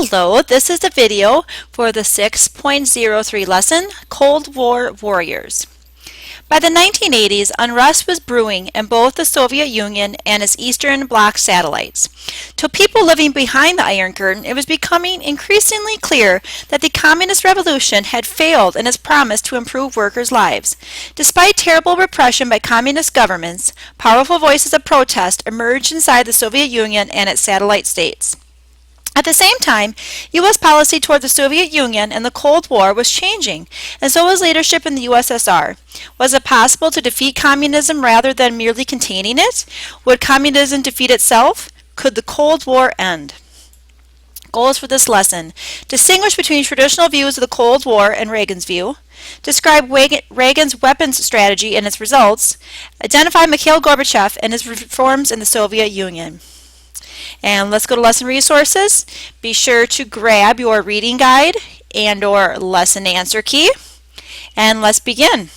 Hello, this is the video for the 6.03 lesson, Cold War Warriors. By the 1980s, unrest was brewing in both the Soviet Union and its Eastern Bloc satellites. To people living behind the Iron Curtain, it was becoming increasingly clear that the Communist Revolution had failed in its promise to improve workers' lives. Despite terrible repression by communist governments, powerful voices of protest emerged inside the Soviet Union and its satellite states. At the same time, U.S. policy toward the Soviet Union and the Cold War was changing, and so was leadership in the USSR. Was it possible to defeat communism rather than merely containing it? Would communism defeat itself? Could the Cold War end? Goals for this lesson: distinguish between traditional views of the Cold War and Reagan's view, describe Reagan's weapons strategy and its results, identify Mikhail Gorbachev and his reforms in the Soviet Union. And let's go to lesson resources. Be sure to grab your reading guide and or lesson answer key. And let's begin.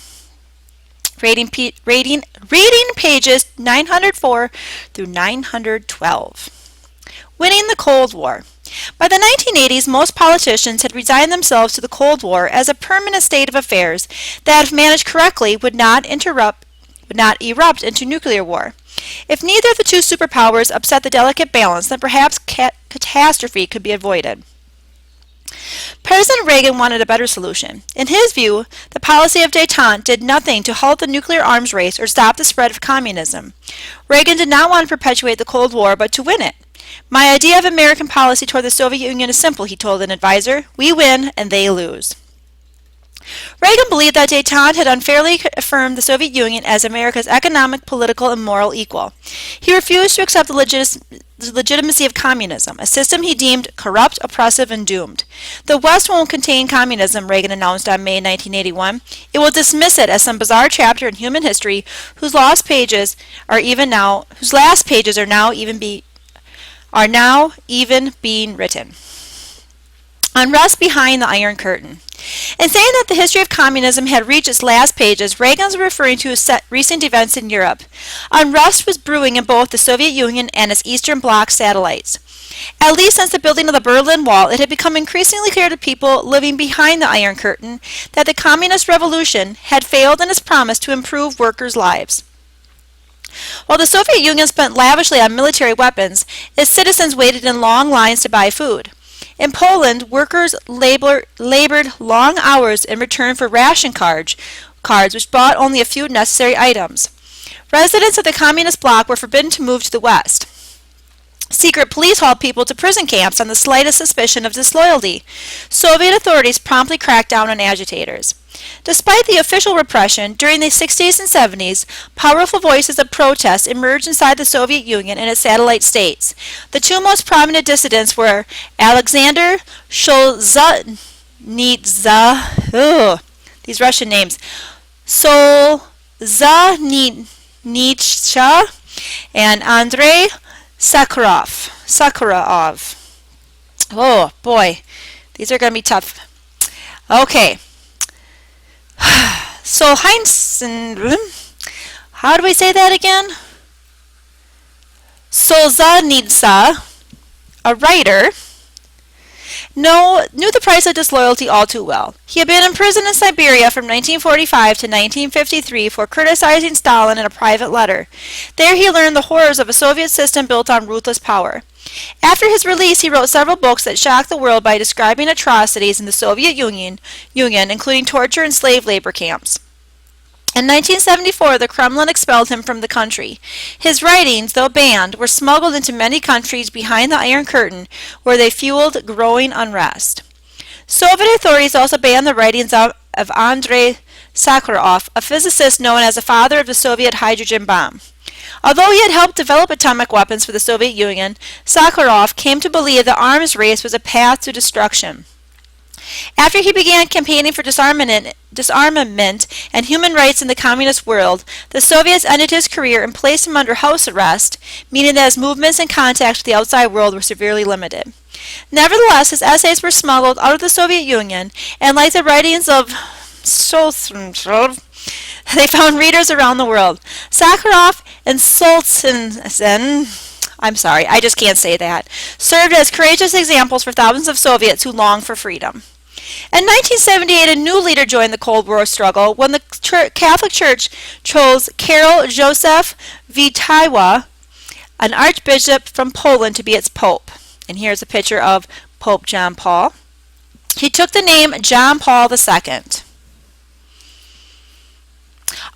Reading pages 904 through 912. Winning the Cold War. By the 1980s, most politicians had resigned themselves to the Cold War as a permanent state of affairs that, if managed correctly, would not erupt into nuclear war. If neither of the two superpowers upset the delicate balance, then perhaps catastrophe could be avoided. President Reagan wanted a better solution. In his view, the policy of détente did nothing to halt the nuclear arms race or stop the spread of communism. Reagan did not want to perpetuate the Cold War, but to win it. "My idea of American policy toward the Soviet Union is simple," he told an advisor. "We win and they lose." Reagan believed that détente had unfairly affirmed the Soviet Union as America's economic, political, and moral equal. He refused to accept the legitimacy of communism, a system he deemed corrupt, oppressive, and doomed. "The West won't contain communism," Reagan announced on May 1981. "It will dismiss it as some bizarre chapter in human history whose last pages are now even being written." Unrest behind the Iron Curtain. In saying that the history of communism had reached its last pages, Reagan was referring to recent events in Europe. Unrest was brewing in both the Soviet Union and its Eastern Bloc satellites. At least since the building of the Berlin Wall, it had become increasingly clear to people living behind the Iron Curtain that the Communist Revolution had failed in its promise to improve workers' lives. While the Soviet Union spent lavishly on military weapons, its citizens waited in long lines to buy food. In Poland, workers labored long hours in return for ration cards which bought only a few necessary items. Residents of the Communist bloc were forbidden to move to the West. Secret police hauled people to prison camps on the slightest suspicion of disloyalty. Soviet authorities promptly cracked down on agitators. Despite the official repression, during the 60s and 70s, powerful voices of protest emerged inside the Soviet Union and its satellite states. The two most prominent dissidents were Alexander Solzhenitsyn, these Russian names, Solzhenitsyn, and Andrei Sakharov. Oh boy, these are going to be tough. Okay. So how do we say that again? Solzhenitsyn, a writer, knew the price of disloyalty all too well. He had been imprisoned in Siberia from 1945 to 1953 for criticizing Stalin in a private letter. There he learned the horrors of a Soviet system built on ruthless power. After his release, he wrote several books that shocked the world by describing atrocities in the Soviet Union, including torture and slave labor camps. In 1974, the Kremlin expelled him from the country. His writings, though banned, were smuggled into many countries behind the Iron Curtain, where they fueled growing unrest. Soviet authorities also banned the writings of Andrei Sakharov, a physicist known as the father of the Soviet hydrogen bomb. Although he had helped develop atomic weapons for the Soviet Union, Sakharov came to believe the arms race was a path to destruction. After he began campaigning for disarmament and human rights in the communist world, the Soviets ended his career and placed him under house arrest, meaning that his movements and contact with the outside world were severely limited. Nevertheless, his essays were smuggled out of the Soviet Union, and like the writings of Solzhenitsyn, they found readers around the world. Sakharov and Solzhenitsyn I'm sorry, I just can't say that, served as courageous examples for thousands of Soviets who longed for freedom. In 1978, a new leader joined the Cold War struggle when the Catholic Church chose Karol Joseph Wojtyła, an archbishop from Poland, to be its pope. And here's a picture of Pope John Paul. He took the name John Paul II.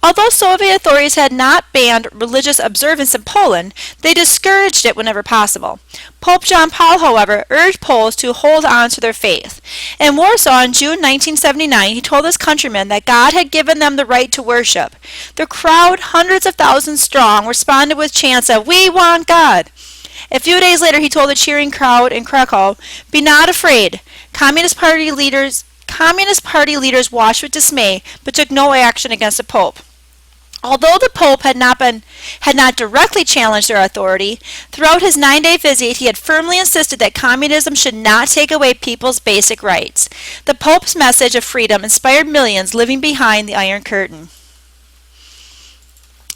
Although Soviet authorities had not banned religious observance in Poland, they discouraged it whenever possible. Pope John Paul, however, urged Poles to hold on to their faith. In Warsaw in June 1979, he told his countrymen that God had given them the right to worship. The crowd, hundreds of thousands strong, responded with chants of, "We want God." A few days later, he told the cheering crowd in Krakow, "Be not afraid." Communist Party leaders watched with dismay, but took no action against the Pope. Although the Pope had not directly challenged their authority, throughout his 9-day visit he had firmly insisted that communism should not take away people's basic rights. The Pope's message of freedom inspired millions living behind the Iron Curtain.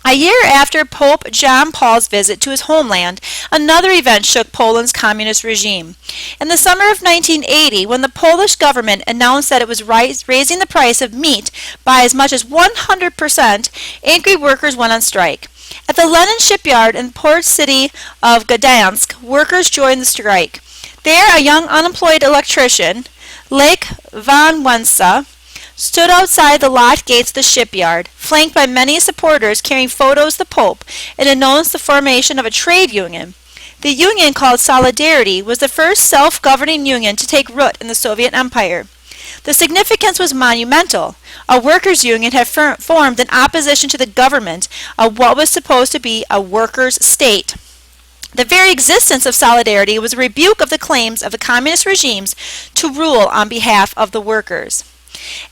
A year after Pope John Paul's visit to his homeland, another event shook Poland's communist regime. In the summer of 1980, when the Polish government announced that it was raising the price of meat by as much as 100%, angry workers went on strike. At the Lenin shipyard in the port city of Gdansk, workers joined the strike. There, a young unemployed electrician, Lech Wałęsa, stood outside the locked gates of the shipyard, flanked by many supporters carrying photos of the Pope, and announced the formation of a trade union. The union, called Solidarity, was the first self-governing union to take root in the Soviet Empire. The significance was monumental. A workers' union had formed in opposition to the government of what was supposed to be a workers' state. The very existence of Solidarity was a rebuke of the claims of the communist regimes to rule on behalf of the workers.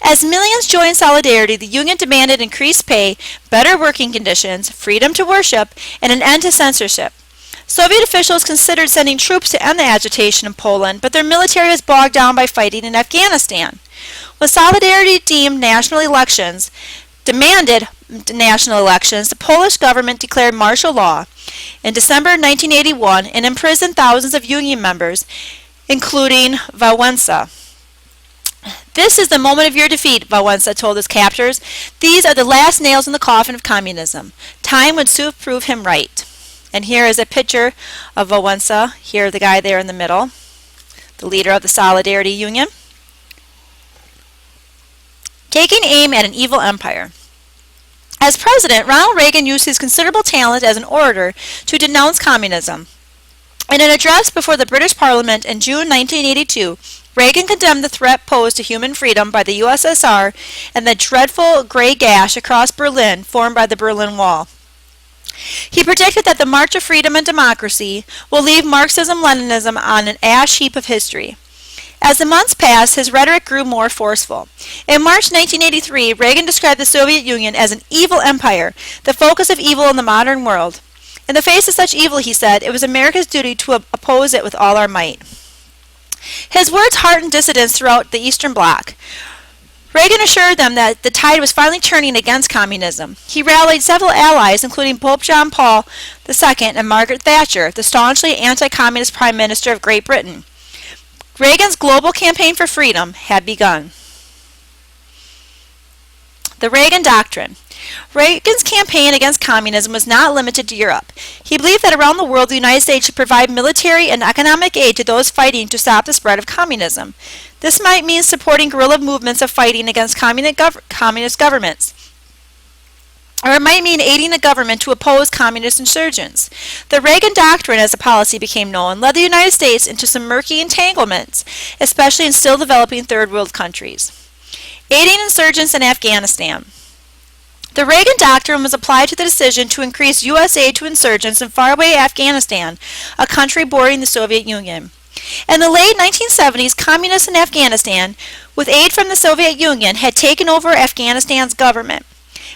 As millions joined Solidarity, the union demanded increased pay, better working conditions, freedom to worship, and an end to censorship. Soviet officials considered sending troops to end the agitation in Poland, but their military was bogged down by fighting in Afghanistan. When Solidarity demanded national elections, the Polish government declared martial law in December 1981 and imprisoned thousands of union members, including Wałęsa. "This is the moment of your defeat," Wałęsa told his captors. "These are the last nails in the coffin of communism. Time would soon prove him right." And here is a picture of Wałęsa. Here, the guy there in the middle, the leader of the Solidarity Union, taking aim at an evil empire. As president, Ronald Reagan used his considerable talent as an orator to denounce communism. In an address before the British Parliament in June 1982, Reagan condemned the threat posed to human freedom by the USSR and the dreadful gray gash across Berlin formed by the Berlin Wall. He predicted that the march of freedom and democracy will leave Marxism-Leninism on an ash heap of history. As the months passed, his rhetoric grew more forceful. In March 1983, Reagan described the Soviet Union as an evil empire, the focus of evil in the modern world. In the face of such evil, he said, it was America's duty to oppose it with all our might. His words heartened dissidents throughout the Eastern Bloc. Reagan assured them that the tide was finally turning against communism. He rallied several allies, including Pope John Paul II and Margaret Thatcher, the staunchly anti-communist Prime Minister of Great Britain. Reagan's global campaign for freedom had begun. The Reagan Doctrine. Reagan's campaign against communism was not limited to Europe. He believed that around the world the United States should provide military and economic aid to those fighting to stop the spread of communism. This might mean supporting guerrilla movements of fighting against communist governments. Or it might mean aiding the government to oppose communist insurgents. The Reagan Doctrine, as the policy became known, led the United States into some murky entanglements, especially in still developing third world countries. Aiding insurgents in Afghanistan. The Reagan Doctrine was applied to the decision to increase U.S. aid to insurgents in faraway Afghanistan, a country bordering the Soviet Union. In the late 1970s, communists in Afghanistan, with aid from the Soviet Union, had taken over Afghanistan's government.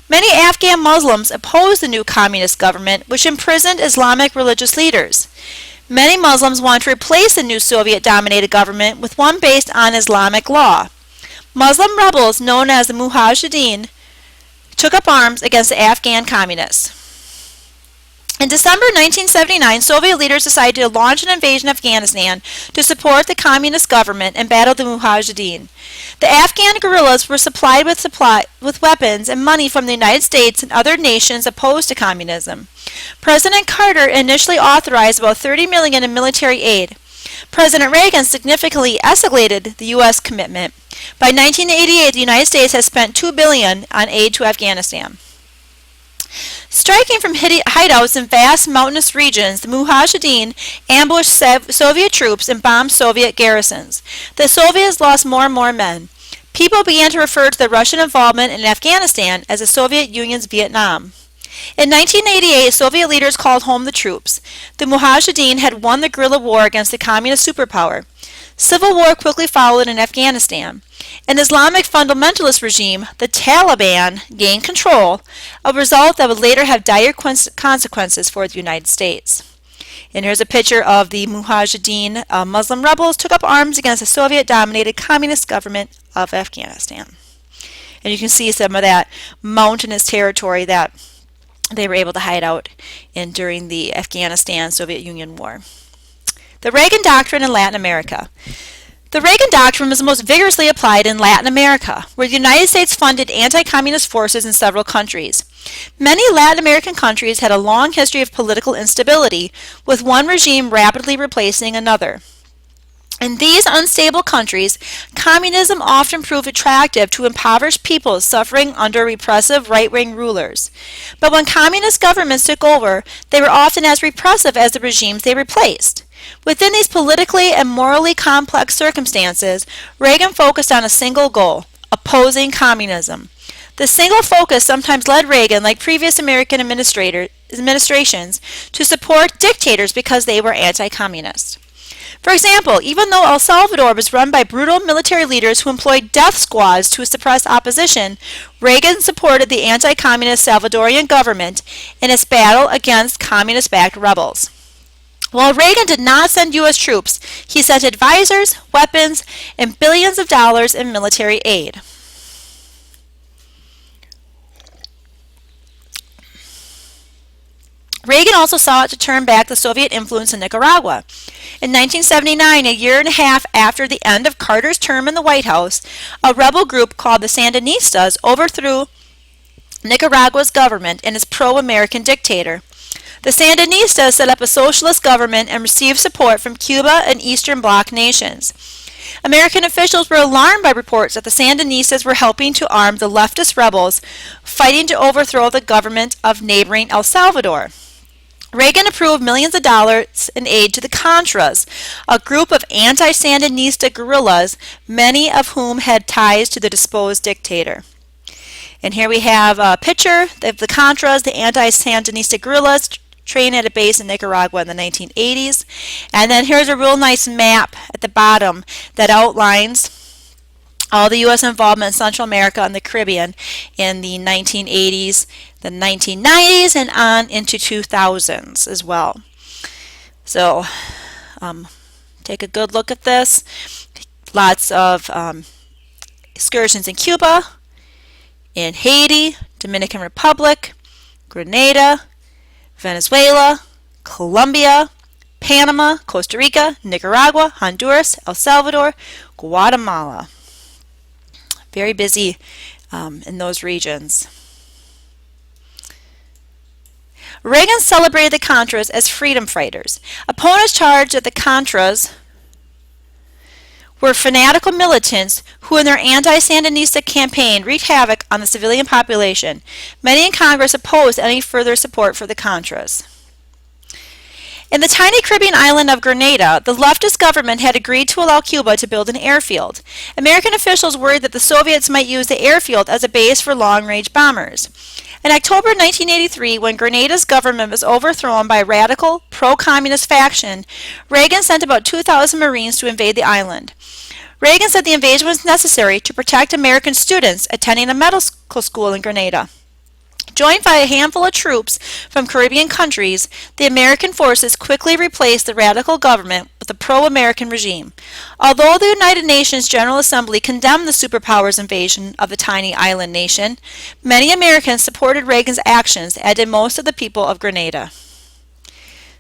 Many Afghan Muslims opposed the new communist government, which imprisoned Islamic religious leaders. Many Muslims wanted to replace the new Soviet-dominated government with one based on Islamic law. Muslim rebels, known as the Mujahideen, took up arms against the Afghan communists. In December 1979, Soviet leaders decided to launch an invasion of Afghanistan to support the communist government and battle the Mujahideen. The Afghan guerrillas were supplied with weapons and money from the United States and other nations opposed to communism. President Carter initially authorized about $30 million in military aid. President Reagan significantly escalated the U.S. commitment. By 1988, the United States has spent $2 billion on aid to Afghanistan. Striking from hideouts in vast mountainous regions, the Mujahideen ambushed Soviet troops and bombed Soviet garrisons. The Soviets lost more and more men. People began to refer to the Russian involvement in Afghanistan as the Soviet Union's Vietnam. In 1988, Soviet leaders called home the troops. The Mujahideen had won the guerrilla war against the communist superpower. Civil war quickly followed in Afghanistan. An Islamic fundamentalist regime, the Taliban, gained control, a result that would later have dire consequences for the United States. And here's a picture of the Mujahideen Muslim rebels took up arms against the Soviet-dominated communist government of Afghanistan. And you can see some of that mountainous territory that they were able to hide out in during the Afghanistan-Soviet Union War. The Reagan Doctrine in Latin America. The Reagan Doctrine was most vigorously applied in Latin America, where the United States funded anti-communist forces in several countries. Many Latin American countries had a long history of political instability, with one regime rapidly replacing another. In these unstable countries, communism often proved attractive to impoverished peoples suffering under repressive right-wing rulers. But when communist governments took over, they were often as repressive as the regimes they replaced. Within these politically and morally complex circumstances, Reagan focused on a single goal: opposing communism. The single focus sometimes led Reagan, like previous American administrations, to support dictators because they were anti-communist. For example, even though El Salvador was run by brutal military leaders who employed death squads to suppress opposition, Reagan supported the anti-communist Salvadorian government in its battle against communist-backed rebels. While Reagan did not send U.S. troops, he sent advisors, weapons, and billions of dollars in military aid. Reagan also sought to turn back the Soviet influence in Nicaragua. In 1979, a year and a half after the end of Carter's term in the White House, a rebel group called the Sandinistas overthrew Nicaragua's government and its pro-American dictator. The Sandinistas set up a socialist government and received support from Cuba and Eastern Bloc nations. American officials were alarmed by reports that the Sandinistas were helping to arm the leftist rebels fighting to overthrow the government of neighboring El Salvador. Reagan approved millions of dollars in aid to the Contras, a group of anti-Sandinista guerrillas, many of whom had ties to the deposed dictator. And here we have a picture of the Contras, the anti-Sandinista guerrillas, trained at a base in Nicaragua in the 1980s. And then here's a real nice map at the bottom that outlines all the U.S. involvement in Central America and the Caribbean in the 1980s, the 1990s, and on into 2000s as well. So take a good look at this. Lots of excursions in Cuba, in Haiti, Dominican Republic, Grenada, Venezuela, Colombia, Panama, Costa Rica, Nicaragua, Honduras, El Salvador, Guatemala. Very busy in those regions. Reagan celebrated the Contras as freedom fighters. Opponents charged that the Contras were fanatical militants who in their anti-Sandinista campaign wreaked havoc on the civilian population. Many in Congress opposed any further support for the Contras. In the tiny Caribbean island of Grenada, the leftist government had agreed to allow Cuba to build an airfield. American officials worried that the Soviets might use the airfield as a base for long-range bombers. In October 1983, when Grenada's government was overthrown by a radical, pro-communist faction, Reagan sent about 2,000 Marines to invade the island. Reagan said the invasion was necessary to protect American students attending a medical school in Grenada. Joined by a handful of troops from Caribbean countries, the American forces quickly replaced the radical government with a pro-American regime. Although the United Nations General Assembly condemned the superpower's invasion of the tiny island nation, many Americans supported Reagan's actions, as did most of the people of Grenada.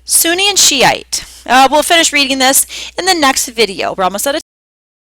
Sunni and Shiite. We'll finish reading this in the next video. We're almost out of